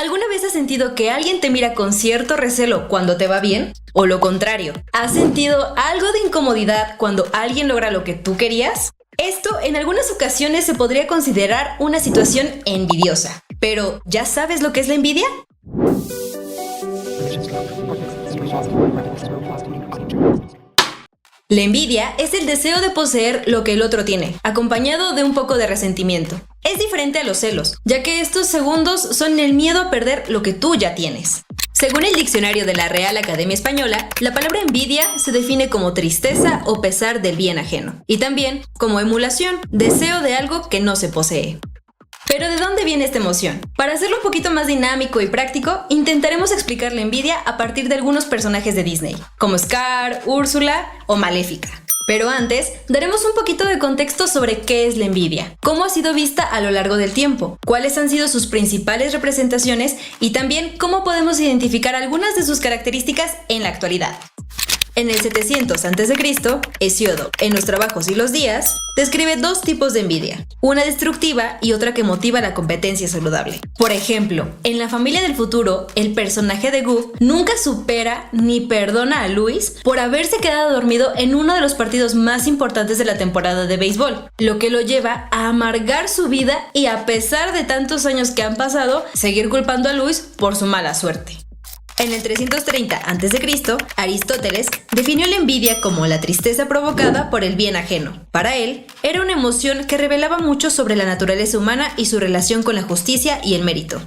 ¿Alguna vez has sentido que alguien te mira con cierto recelo cuando te va bien? ¿O lo contrario? ¿Has sentido algo de incomodidad cuando alguien logra lo que tú querías? Esto en algunas ocasiones se podría considerar una situación envidiosa. Pero, ¿ya sabes lo que es la envidia? La envidia es el deseo de poseer lo que el otro tiene, acompañado de un poco de resentimiento. Es diferente a los celos, ya que estos segundos son el miedo a perder lo que tú ya tienes. Según el diccionario de la Real Academia Española, la palabra envidia se define como tristeza o pesar del bien ajeno, y también como emulación, deseo de algo que no se posee. Pero ¿de dónde viene esta emoción? Para hacerlo un poquito más dinámico y práctico, intentaremos explicar la envidia a partir de algunos personajes de Disney, como Scar, Úrsula o Maléfica. Pero antes, daremos un poquito de contexto sobre qué es la envidia, cómo ha sido vista a lo largo del tiempo, cuáles han sido sus principales representaciones y también cómo podemos identificar algunas de sus características en la actualidad. En el 700 a.C., Hesíodo, en los Trabajos y los Días, describe dos tipos de envidia, una destructiva y otra que motiva la competencia saludable. Por ejemplo, en La Familia del Futuro, el personaje de Goof nunca supera ni perdona a Luis por haberse quedado dormido en uno de los partidos más importantes de la temporada de béisbol, lo que lo lleva a amargar su vida y, a pesar de tantos años que han pasado, seguir culpando a Luis por su mala suerte. En el 330 a.C., Aristóteles definió la envidia como la tristeza provocada por el bien ajeno. Para él, era una emoción que revelaba mucho sobre la naturaleza humana y su relación con la justicia y el mérito.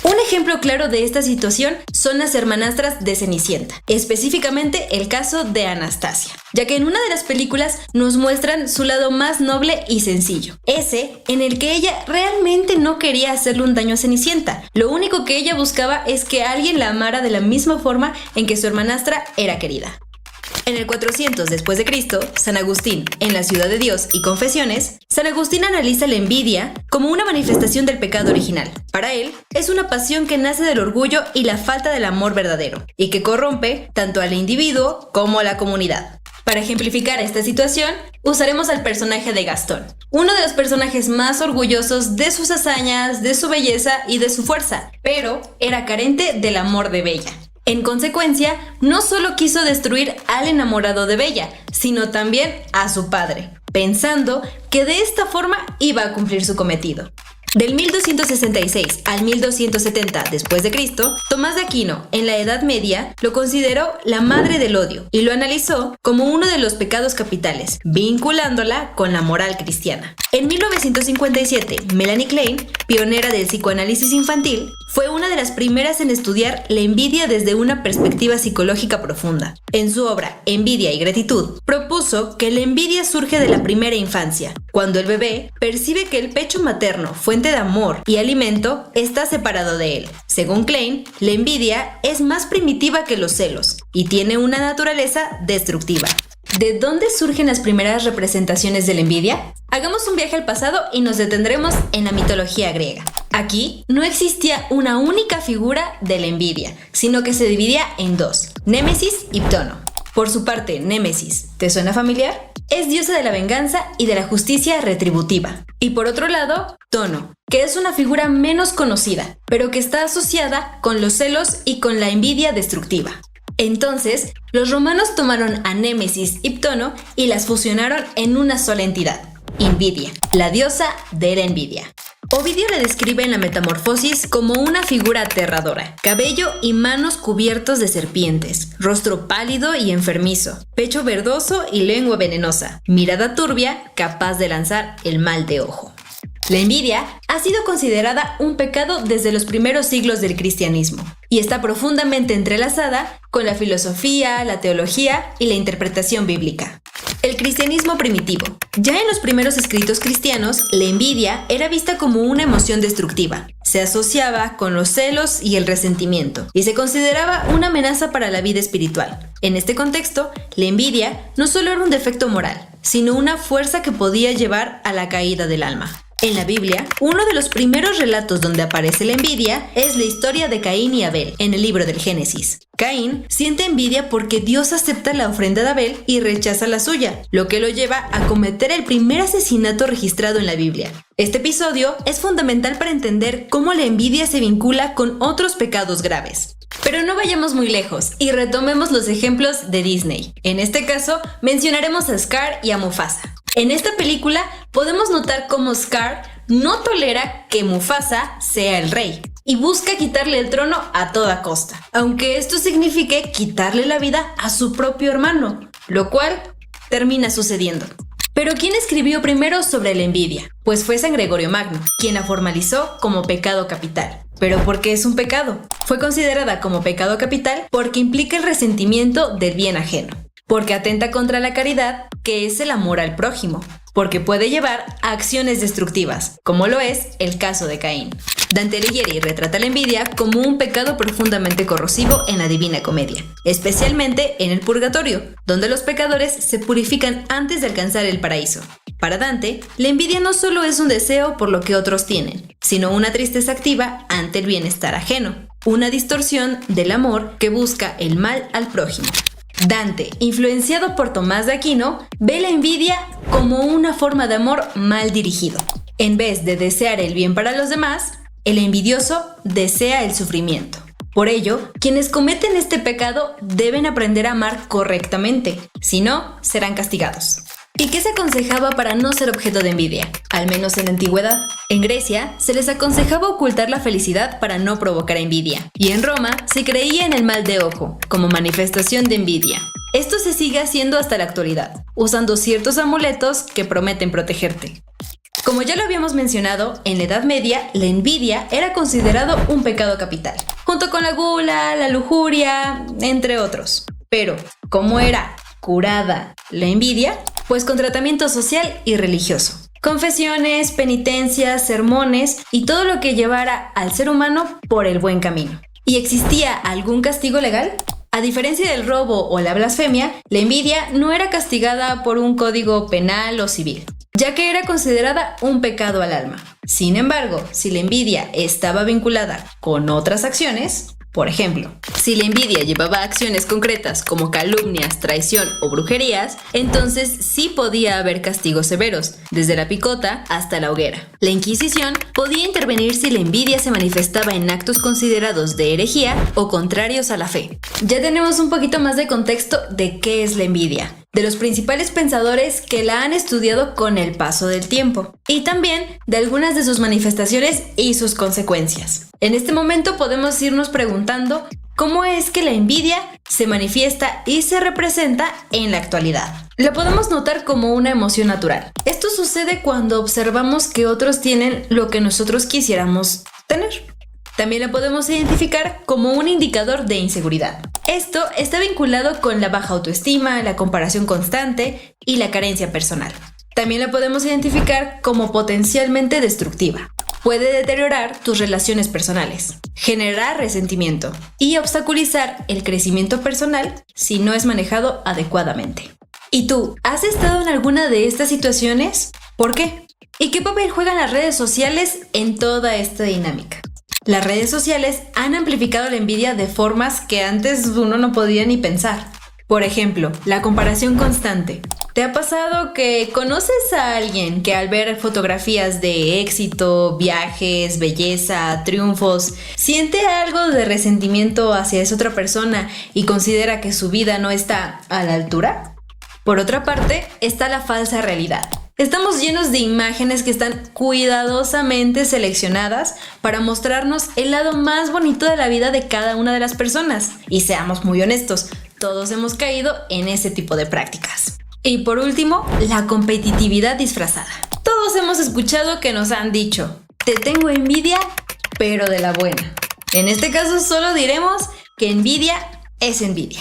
Un ejemplo claro de esta situación son las hermanastras de Cenicienta, específicamente el caso de Anastasia, ya que en una de las películas nos muestran su lado más noble y sencillo, ese en el que ella realmente no quería hacerle un daño a Cenicienta. Lo único que ella buscaba es que alguien la amara de la misma forma en que su hermanastra era querida. En el 400 después de Cristo, San Agustín, en La Ciudad de Dios y Confesiones, San Agustín analiza la envidia como una manifestación del pecado original. Para él, es una pasión que nace del orgullo y la falta del amor verdadero, y que corrompe tanto al individuo como a la comunidad. Para ejemplificar esta situación, usaremos al personaje de Gastón, uno de los personajes más orgullosos de sus hazañas, de su belleza y de su fuerza, pero era carente del amor de Bella. En consecuencia, no solo quiso destruir al enamorado de Bella, sino también a su padre, pensando que de esta forma iba a cumplir su cometido. Del 1266 al 1270 después de Cristo, Tomás de Aquino, en la Edad Media, lo consideró la madre del odio y lo analizó como uno de los pecados capitales, vinculándola con la moral cristiana. En 1957, Melanie Klein, pionera del psicoanálisis infantil, fue una de las primeras en estudiar la envidia desde una perspectiva psicológica profunda. En su obra Envidia y Gratitud, propuso que la envidia surge de la primera infancia, cuando el bebé percibe que el pecho materno, fuente de amor y alimento, está separado de él. Según Klein, la envidia es más primitiva que los celos y tiene una naturaleza destructiva. ¿De dónde surgen las primeras representaciones de la envidia? Hagamos un viaje al pasado y nos detendremos en la mitología griega. Aquí no existía una única figura de la envidia, sino que se dividía en dos, Némesis y Ptono. Por su parte, Némesis, ¿te suena familiar? Es diosa de la venganza y de la justicia retributiva. Y por otro lado, Ptono, que es una figura menos conocida, pero que está asociada con los celos y con la envidia destructiva. Entonces, los romanos tomaron a Némesis y Ptono y las fusionaron en una sola entidad, Invidia, la diosa de la envidia. Ovidio la describe en la Metamorfosis como una figura aterradora, cabello y manos cubiertos de serpientes, rostro pálido y enfermizo, pecho verdoso y lengua venenosa, mirada turbia capaz de lanzar el mal de ojo. La envidia ha sido considerada un pecado desde los primeros siglos del cristianismo y está profundamente entrelazada con la filosofía, la teología y la interpretación bíblica. El cristianismo primitivo. Ya en los primeros escritos cristianos, la envidia era vista como una emoción destructiva. Se asociaba con los celos y el resentimiento y se consideraba una amenaza para la vida espiritual. En este contexto, la envidia no solo era un defecto moral, sino una fuerza que podía llevar a la caída del alma. En la Biblia, uno de los primeros relatos donde aparece la envidia es la historia de Caín y Abel, en el libro del Génesis. Caín siente envidia porque Dios acepta la ofrenda de Abel y rechaza la suya, lo que lo lleva a cometer el primer asesinato registrado en la Biblia. Este episodio es fundamental para entender cómo la envidia se vincula con otros pecados graves. Pero no vayamos muy lejos y retomemos los ejemplos de Disney. En este caso, mencionaremos a Scar y a Mufasa. En esta película podemos notar cómo Scar no tolera que Mufasa sea el rey y busca quitarle el trono a toda costa, aunque esto signifique quitarle la vida a su propio hermano, lo cual termina sucediendo. Pero ¿quién escribió primero sobre la envidia? Pues fue San Gregorio Magno, quien la formalizó como pecado capital. ¿Pero por qué es un pecado? Fue considerada como pecado capital porque implica el resentimiento del bien ajeno, porque atenta contra la caridad, que es el amor al prójimo, porque puede llevar a acciones destructivas, como lo es el caso de Caín. Dante Alighieri retrata la envidia como un pecado profundamente corrosivo en la Divina Comedia, especialmente en el purgatorio, donde los pecadores se purifican antes de alcanzar el paraíso. Para Dante, la envidia no solo es un deseo por lo que otros tienen, sino una tristeza activa ante el bienestar ajeno, una distorsión del amor que busca el mal al prójimo. Dante, influenciado por Tomás de Aquino, ve la envidia como una forma de amor mal dirigido. En vez de desear el bien para los demás, el envidioso desea el sufrimiento. Por ello, quienes cometen este pecado deben aprender a amar correctamente, si no, serán castigados. ¿Y qué se aconsejaba para no ser objeto de envidia? Al menos en la antigüedad. En Grecia, se les aconsejaba ocultar la felicidad para no provocar envidia. Y en Roma, se creía en el mal de ojo, como manifestación de envidia. Esto se sigue haciendo hasta la actualidad, usando ciertos amuletos que prometen protegerte. Como ya lo habíamos mencionado, en la Edad Media, la envidia era considerado un pecado capital, junto con la gula, la lujuria, entre otros. Pero, ¿cómo era curada la envidia? Pues con tratamiento social y religioso. Confesiones, penitencias, sermones y todo lo que llevara al ser humano por el buen camino. ¿Y existía algún castigo legal? A diferencia del robo o la blasfemia, la envidia no era castigada por un código penal o civil, ya que era considerada un pecado al alma. Sin embargo, si la envidia estaba vinculada con otras acciones, por ejemplo, si la envidia llevaba acciones concretas como calumnias, traición o brujerías, entonces sí podía haber castigos severos, desde la picota hasta la hoguera. La Inquisición podía intervenir si la envidia se manifestaba en actos considerados de herejía o contrarios a la fe. Ya tenemos un poquito más de contexto de qué es la envidia, de los principales pensadores que la han estudiado con el paso del tiempo, y también de algunas de sus manifestaciones y sus consecuencias. En este momento podemos irnos preguntando cómo es que la envidia se manifiesta y se representa en la actualidad. La podemos notar como una emoción natural. Esto sucede cuando observamos que otros tienen lo que nosotros quisiéramos tener. También la podemos identificar como un indicador de inseguridad. Esto está vinculado con la baja autoestima, la comparación constante y la carencia personal. También la podemos identificar como potencialmente destructiva. Puede deteriorar tus relaciones personales, generar resentimiento y obstaculizar el crecimiento personal si no es manejado adecuadamente. ¿Y tú, has estado en alguna de estas situaciones? ¿Por qué? ¿Y qué papel juegan las redes sociales en toda esta dinámica? Las redes sociales han amplificado la envidia de formas que antes uno no podía ni pensar. Por ejemplo, la comparación constante. ¿Te ha pasado que conoces a alguien que al ver fotografías de éxito, viajes, belleza, triunfos, siente algo de resentimiento hacia esa otra persona y considera que su vida no está a la altura? Por otra parte, está la falsa realidad. Estamos llenos de imágenes que están cuidadosamente seleccionadas para mostrarnos el lado más bonito de la vida de cada una de las personas. Y seamos muy honestos, todos hemos caído en ese tipo de prácticas. Y por último, la competitividad disfrazada. Todos hemos escuchado que nos han dicho, te tengo envidia, pero de la buena. En este caso solo diremos que envidia es envidia.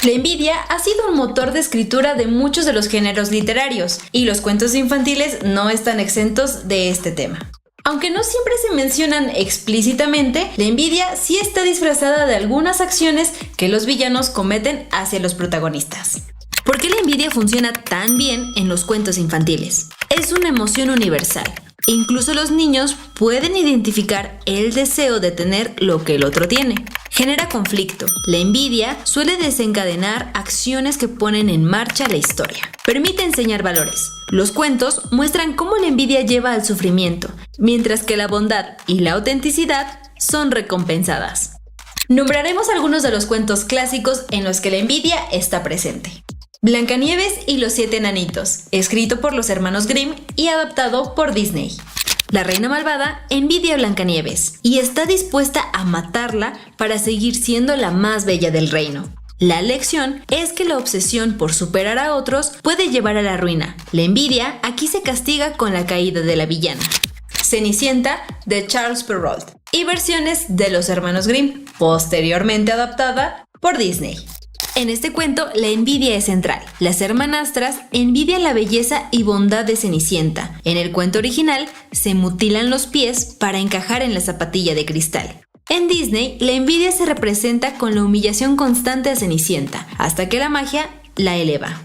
La envidia ha sido un motor de escritura de muchos de los géneros literarios, y los cuentos infantiles no están exentos de este tema. Aunque no siempre se mencionan explícitamente, la envidia sí está disfrazada de algunas acciones que los villanos cometen hacia los protagonistas. ¿Por qué la envidia funciona tan bien en los cuentos infantiles? Es una emoción universal. Incluso los niños pueden identificar el deseo de tener lo que el otro tiene. Genera conflicto. La envidia suele desencadenar acciones que ponen en marcha la historia. Permite enseñar valores. Los cuentos muestran cómo la envidia lleva al sufrimiento, mientras que la bondad y la autenticidad son recompensadas. Nombraremos algunos de los cuentos clásicos en los que la envidia está presente. Blancanieves y los 7 enanitos, escrito por los hermanos Grimm y adaptado por Disney. La reina malvada envidia a Blancanieves y está dispuesta a matarla para seguir siendo la más bella del reino. La lección es que la obsesión por superar a otros puede llevar a la ruina. La envidia aquí se castiga con la caída de la villana. Cenicienta de Charles Perrault y versiones de los hermanos Grimm, posteriormente adaptada por Disney. En este cuento, la envidia es central. Las hermanastras envidian la belleza y bondad de Cenicienta. En el cuento original, se mutilan los pies para encajar en la zapatilla de cristal. En Disney, la envidia se representa con la humillación constante a Cenicienta, hasta que la magia la eleva.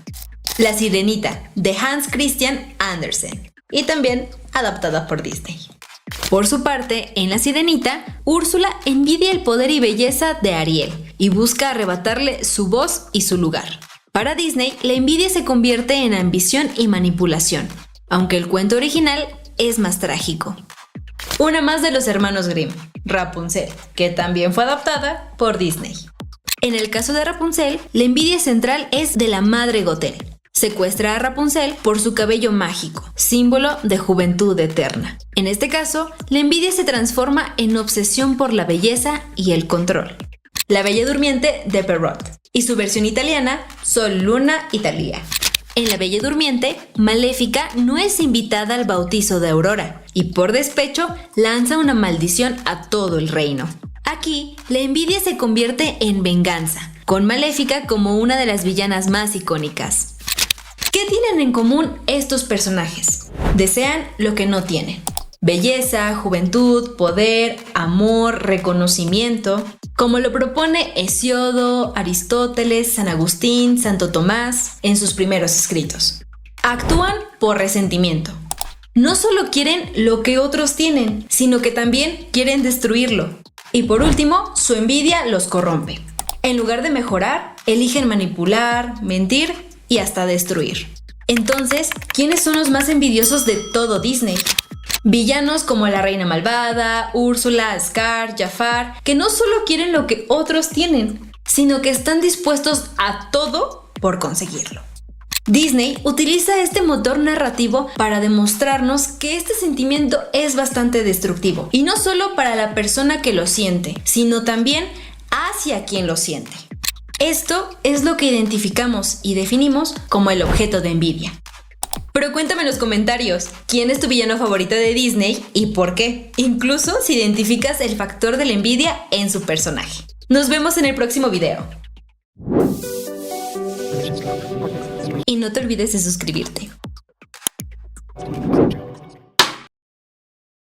La Sirenita, de Hans Christian Andersen, y también adaptada por Disney. Por su parte, en La Sirenita, Úrsula envidia el poder y belleza de Ariel y busca arrebatarle su voz y su lugar. Para Disney, la envidia se convierte en ambición y manipulación, aunque el cuento original es más trágico. Una más de los hermanos Grimm, Rapunzel, que también fue adaptada por Disney. En el caso de Rapunzel, la envidia central es de la madre Gothel. Secuestra a Rapunzel por su cabello mágico, símbolo de juventud eterna. En este caso, la envidia se transforma en obsesión por la belleza y el control. La Bella Durmiente de Perrault y su versión italiana, Sol, Luna y Thalía. En La Bella Durmiente, Maléfica no es invitada al bautizo de Aurora y por despecho lanza una maldición a todo el reino. Aquí, la envidia se convierte en venganza, con Maléfica como una de las villanas más icónicas. ¿Qué tienen en común estos personajes? Desean lo que no tienen. Belleza, juventud, poder, amor, reconocimiento, como lo propone Hesiodo, Aristóteles, San Agustín, Santo Tomás en sus primeros escritos. Actúan por resentimiento. No solo quieren lo que otros tienen, sino que también quieren destruirlo. Y por último, su envidia los corrompe. En lugar de mejorar, eligen manipular, mentir y hasta destruir. Entonces, ¿quiénes son los más envidiosos de todo Disney? Villanos como la reina malvada, Úrsula, Scar, Jafar, que no solo quieren lo que otros tienen, sino que están dispuestos a todo por conseguirlo. Disney utiliza este motor narrativo para demostrarnos que este sentimiento es bastante destructivo, y no solo para la persona que lo siente, sino también hacia quien lo siente. Esto es lo que identificamos y definimos como el objeto de envidia. Pero cuéntame en los comentarios, ¿quién es tu villano favorito de Disney y por qué? Incluso si identificas el factor de la envidia en su personaje. Nos vemos en el próximo video. Y no te olvides de suscribirte.